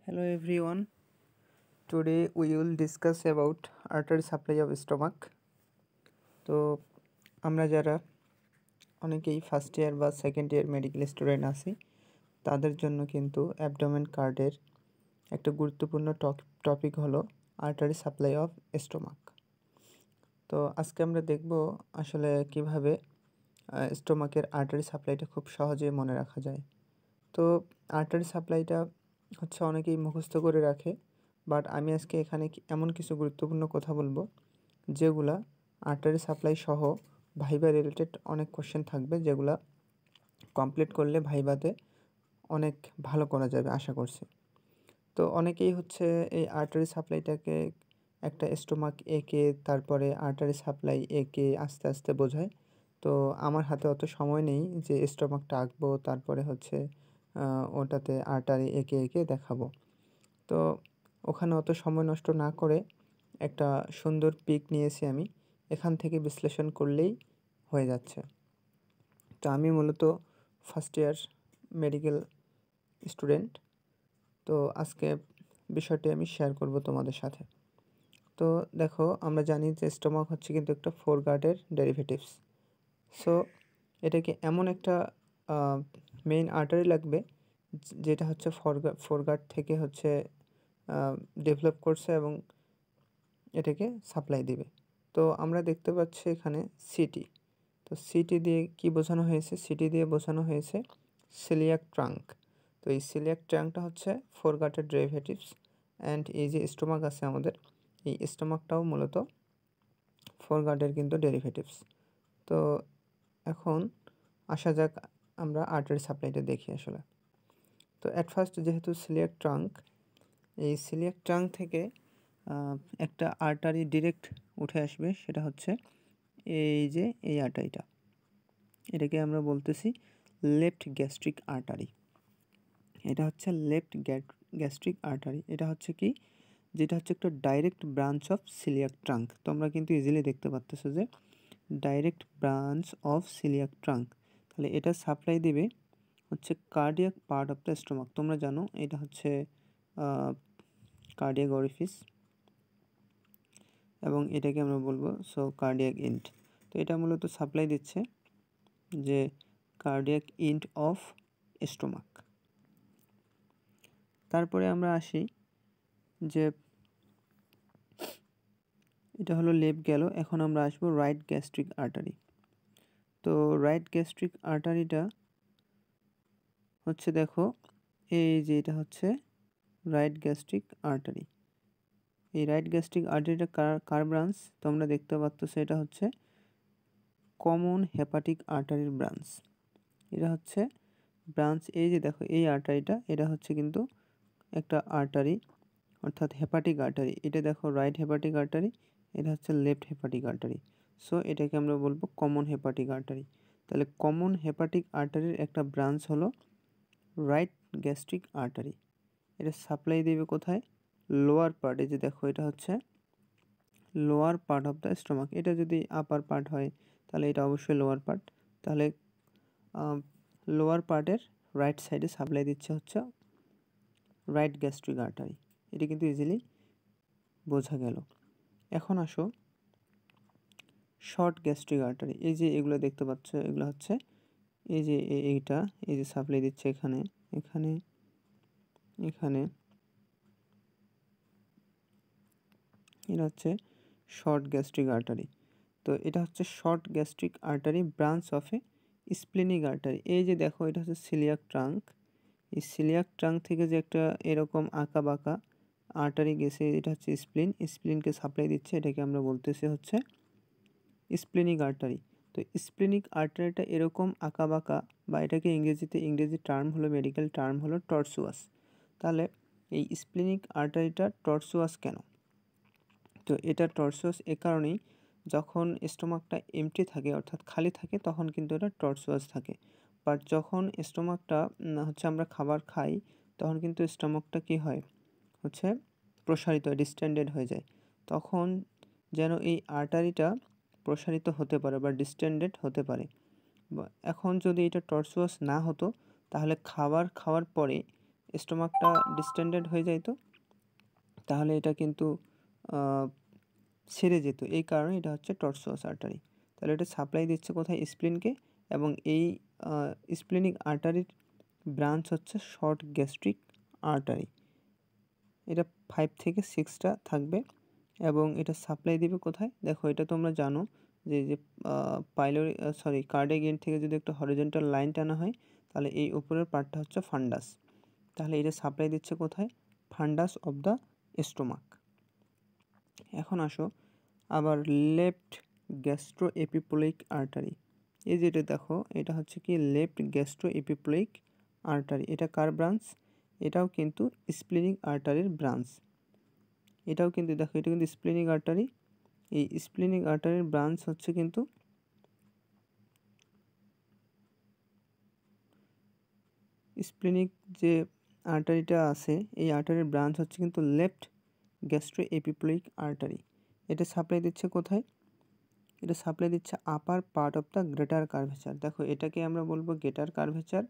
Hello everyone. Today we will discuss about artery supply of stomach. তো আমরা যারা অনেকেই ফার্স্ট ইয়ার বা সেকেন্ড ইয়ার মেডিকেল স্টুডেন্ট আছি তাদের জন্য কিন্তু অ্যাবডোমেন কার্ডের একটা গুরুত্বপূর্ণ টপিক হলো আর্টারি সাপ্লাই অফ স্টোমাক। তো আজকে আমরা দেখব আসলে কিভাবে স্টোমাকের আর্টারি সাপ্লাইটা খুব সহজে মনে রাখা যায়। তো আর্টারি সাপ্লাইটা হচ্ছে অনেকেই মুখস্থ করে রাখে, বাট আমি আজকে এখানে এমন কিছু গুরুত্বপূর্ণ কথা বলবো যেগুলা আর্টারি সাপ্লাই সহ ভাইবা রিলেটেড অনেক কোশ্চেন থাকবে, যেগুলা কমপ্লিট করলে ভাইবাতে অনেক ভালো করা যাবে আশা করছি। তো অনেকেই হচ্ছে এই আর্টারি সাপ্লাইটাকে একটা স্টোমাক এঁকে তারপরে আর্টারি সাপ্লাই এঁকে আস্তে আস্তে বোঝায়। তো আমার হাতে অত সময় নেই যে স্টোমাকটা আঁকবো তারপরে হচ্ছে ওটাতে আর্টারি এঁকে এঁকে দেখাবো। তো ওখানে অত সময় নষ্ট না করে একটা সুন্দর পিক নিয়েছি আমি, এখান থেকে বিশ্লেষণ করলেই হয়ে যাচ্ছে। তো আমি মূলত ফার্স্ট ইয়ার মেডিকেল স্টুডেন্ট। তো আজকে বিষয়টি আমি শেয়ার করব তোমাদের সাথে। তো দেখো, আমরা জানি যে স্টোমাক হচ্ছে কিন্তু একটা ফোরগার্ডের ডেরিভেটিভস। সো এটাকে এমন একটা মেইন আর্টারি লাগবে যেটা হচ্ছে ফোরগার্ড থেকে হচ্ছে ডেভেলপ করছে এবং এটাকে সাপ্লাই দিবে। তো আমরা দেখতে পাচ্ছি এখানে সিটি। তো সিটি দিয়ে কি বোঝানো হয়েছে? সিটি দিয়ে বোঝানো হয়েছে সিলিয়াক ট্রাঙ্ক। তো এই সিলিয়াক ট্রাঙ্কটা হচ্ছে ফোরগাটের ডেরিভেটিভস অ্যান্ড এই যে স্টোমাক আছে আমাদের, এই স্টোমাকটাও মূলত ফোরগাটের কিন্তু ডেরিভেটিভস। তো এখন আসা যাক আমরা আর্টারি সাপ্লাইটা দেখি আসলে। তো অ্যাট ফার্স্ট যেহেতু সিলিয়াক ট্রাঙ্ক, এই সিলিয়াক ট্রাঙ্ক থেকে একটা আর্টারি ডিরেক্ট উঠে আসবে, সেটা হচ্ছে এই যে এই আর্টারিটা, এটাকে আমরা বলতেছি লেফট গ্যাস্ট্রিক আর্টারি। এটা হচ্ছে লেফট গ্যাস্ট্রিক আর্টারি। এটা হচ্ছে কি, যেটা হচ্ছে একটা direct branch of coeliac trunk. তোমরা কিন্তু ইজিলি দেখতে পাচ্তেছো যে direct branch of coeliac trunk. তাহলে এটা সাপ্লাই দিবে হচ্ছে cardiac part of the stomach. তোমরা জানো এটা হচ্ছে কার্ডিয়াক অরিফিস এবং এটাকে আমরা বলবো কার্ডিয়াক ইন্ট। তো এটা মূলত সাপ্লাই দিচ্ছে যে কার্ডিয়াক ইন্ট অফ স্টোমাক। তারপরে আমরা আসি যে এটা হলো লেফট গেল, এখন আমরা আসবো রাইট গ্যাস্ট্রিক আর্টারি। তো রাইট গ্যাস্ট্রিক আর্টারিটা হচ্ছে দেখো এই যে এটা হচ্ছে রাইট গ্যাস্ট্রিক আর্টারি। এই রাইট গ্যাস্ট্রিক আর্টারিটা কার ব্রাঞ্চ? তোমরা দেখতে পাচ্ছ এটা হচ্ছে কমন হেপাটিক আর্টারির ব্রাঞ্চ। এটা হচ্ছে ব্রাঞ্চ। এই যে দেখো এই আর্টারিটা, এটা হচ্ছে কিন্তু একটা আর্টারি অর্থাৎ হেপাটিক আর্টারি। এটা দেখো রাইট হেপাটিক আর্টারি, এটা হচ্ছে লেফট হেপাটিক আর্টারি। সো এটাকে আমরা বলবো কমন হেপাটিক আর্টারি। তাহলে কমন হেপাটিক আর্টারির একটা ব্রাঞ্চ হলো রাইট গ্যাস্ট্রিক আর্টারি। এটা সাপ্লাই দেবে কোথায়? লোয়ার পার্টে। যে দেখো এটা হচ্ছে lower part of the stomach. এটা যদি আপার পার্ট হয় তাহলে এটা অবশ্যই লোয়ার পার্ট। তাহলে লোয়ার পার্টের রাইট সাইডে সাপ্লাই দিচ্ছে হচ্ছে রাইট গ্যাস্ট্রিক আর্টারি। এটা কিন্তু ইজিলি বোঝা গেল। এখন আসো শর্ট গ্যাস্ট্রিক আর্টারি। এই যে এগুলো দেখতে পাচ্ছ, এগুলো হচ্ছে এই যে এইটা, এই যে সাপ্লাই দিচ্ছে এখানে এখানে এখানে, এটা হচ্ছে শর্ট গ্যাস্ট্রিক আর্টারি। তো এটা হচ্ছে short gastric artery branch of A splenic artery. এই যে দেখো এটা হচ্ছে সিলিয়াক ট্রাঙ্ক। এই সিলিয়াক ট্রাঙ্ক থেকে যে একটা এরকম আঁকা বাঁকা আর্টারি গেছে, এটা হচ্ছে স্প্লিন। স্প্লিনকে সাপ্লাই দিচ্ছে, এটাকে আমরা বলতেছি হচ্ছে স্প্লেনিক আর্টারি। তো স্প্লেনিক আর্টারিটা এরকম আঁকা বাঁকা, বা এটাকে ইংরেজি টার্ম হলো, মেডিকেল টার্ম হলো টর্সুয়াস। তাহলে এই স্প্লেনিক আর্টারিটা টর্সুয়াস কেন? তো এটা টর্সুয়াস এ কারণেই, যখন স্টোমাকটা এমটি থাকে অর্থাৎ খালি থাকে তখন কিন্তু এটা টর্সুয়াস থাকে। বাট যখন স্টোমাকটা হচ্ছে আমরা খাবার খাই তখন কিন্তু স্টোমাকটা কি হয় হচ্ছে প্রসারিত, ডিস্টেন্ডেড হয়ে যায়। তখন যেন এই আর্টারিটা প্রসারিত হতে পারে বা ডিস্টেন্ডেড হতে পারে। এখন যদি এটা টর্সুয়াস না হতো তাহলে খাবার খাওয়ার পরে স্টোমাকটা ডিস্টেন্ডেড হয়ে যাইতো তাহলে এটা কিন্তু ছেড়ে যেত, এই কারণে এটা হচ্ছে টর্সুয়াস আর্টারি। তাহলে এটা সাপ্লাই দিচ্ছে কোথায়? স্প্লিনকে, এবং এই স্প্লিনিক আর্টারির ব্রাঞ্চ হচ্ছে শর্ট গ্যাস্ট্রিক আর্টারি। এটা 5 থেকে 6টা থাকবে এবং এটা সাপ্লাই দিবে কোথায়? দেখো এটা তোমরা জানো যে পাইলোরি কার্ডিয়াক এন্ড থেকে যদি একটা হরিজন্টাল লাইন টানা হয় তাহলে এই উপরের পার্টটা হচ্ছে ফান্ডাস। তাহলে এটা সাপ্লাই দিচ্ছে কোথায়? ফান্ডাস অফ দ্য স্টোমাক। এখন আসো আবার লেফট গ্যাস্ট্রো এপিপোলিক আর্টারি। এই যেটা দেখো এটা হচ্ছে কি লেফট গ্যাস্ট্রো এপিপোলিক আর্টারি। এটা কার ব্রাঞ্চ? এটাও কিন্তু স্প্লিনিক আর্টারির ব্রাঞ্চ। এটাও কিন্তু দেখো এটা কিন্তু স্প্লিনিক আর্টারি। এই স্প্লিনিক আর্টারির ব্রাঞ্চ হচ্ছে কিন্তু স্প্লিনিক যে আর্টারিটা আছে এই আর্টারির ব্রাঞ্চ হচ্ছে কিন্তু লেফট গ্যাস্ট্রো এপিপোলিক আর্টারি। এটা সাপ্লাই দিচ্ছে কোথায়? এটা সাপ্লাই দিচ্ছে আপার part of the greater curvature. দেখো এটাকে আমরা বলবো গ্রেটার কার্ভেচার,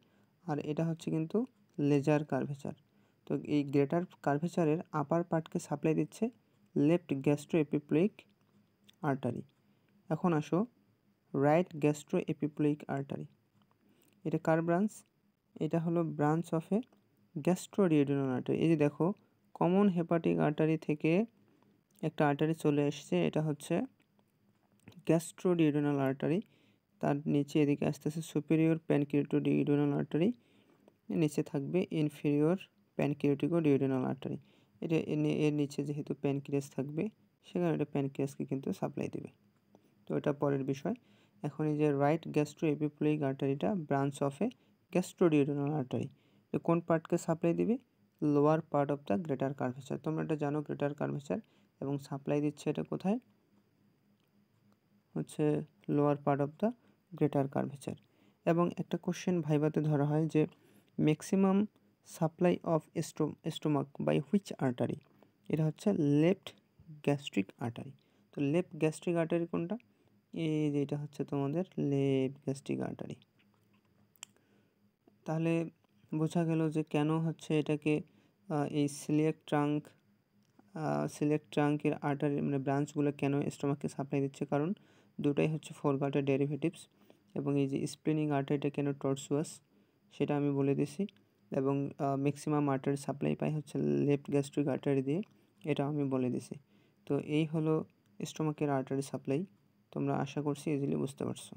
আর এটা হচ্ছে কিন্তু লেজার কার্ভেচার। তো এই গ্রেটার কার্ভেচারের আপার পার্টকে সাপ্লাই দিচ্ছে লেফট গ্যাস্ট্রো এপিপোলিক আর্টারি। এখন আসো রাইট গ্যাস্ট্রো এপিপোলিক আর্টারি। এটা কার ব্রাঞ্চ? এটা হলো branch of a gastroduodenal artery. এই যে দেখো কমন হেপাটিক আর্টারি থেকে একটা আর্টারি চলে এসছে, এটা হচ্ছে গ্যাস্ট্রোডিউডেনাল আর্টারি। তার নিচে এদিকে আস্তে আস্তে সুপিরিয়র প্যানক্রিয়াটোডিউডেনাল আর্টারি, নিচে থাকবে ইনফেরিয়র প্যানক্রিয়াটিকোডিউডেনাল আর্টারি। এটা এর নিচে যেহেতু প্যানক্রিয়াস থাকবে সেখানে এটা প্যানক্রিয়াসকে কিন্তু সাপ্লাই দেবে। তো এটা পরের বিষয়। এখন এই যে রাইট গ্যাস্ট্রো এপিপোলিক আর্টারিটা branch of a gastroduodenal artery. কোন পার্টকে সাপ্লাই দিবে? Lower part of the greater curvature. তোমরা এটা জানো গ্রেটার কার্ভেচার, এবং সাপ্লাই দিচ্ছে এটা কোথায়? হচ্ছে lower part of the greater curvature. এবং একটা কোশ্চেন ভাইভাতে ধরা হয় যে maximum supply of stomach by which artery? এটা হচ্ছে লেফট গ্যাস্ট্রিক আর্টারি। তো লেফট গ্যাস্ট্রিক আর্টারি কোনটা? এই যে এটা হচ্ছে তোমাদের লেফট গ্যাস্ট্রিক আর্টারি। তাহলে বোঝা গেল যে কেন হচ্ছে এটাকে এই সিলিয়াক ট্রাঙ্কের আর্টারি মানে ব্রাঞ্চগুলো কেন স্টোমাককে সাপ্লাই দিচ্ছে, কারণ দুটাই হচ্ছে ফোরগাটের ডেরিভেটিভস। এবং এই যে স্প্লিনিং আর্টারিটা কেন টর্সুয়াস সেটা আমি বলে দিছি, এবং ম্যাক্সিমাম আর্টারি সাপ্লাই পাই হচ্ছে লেফট গ্যাস্ট্রিক আর্টারি দিয়ে, এটা আমি বলে দিছি। তো এই হলো স্টোমাকের আর্টারি সাপ্লাই। তোমরা আশা করছি ইজিলি বুঝতে পারছো।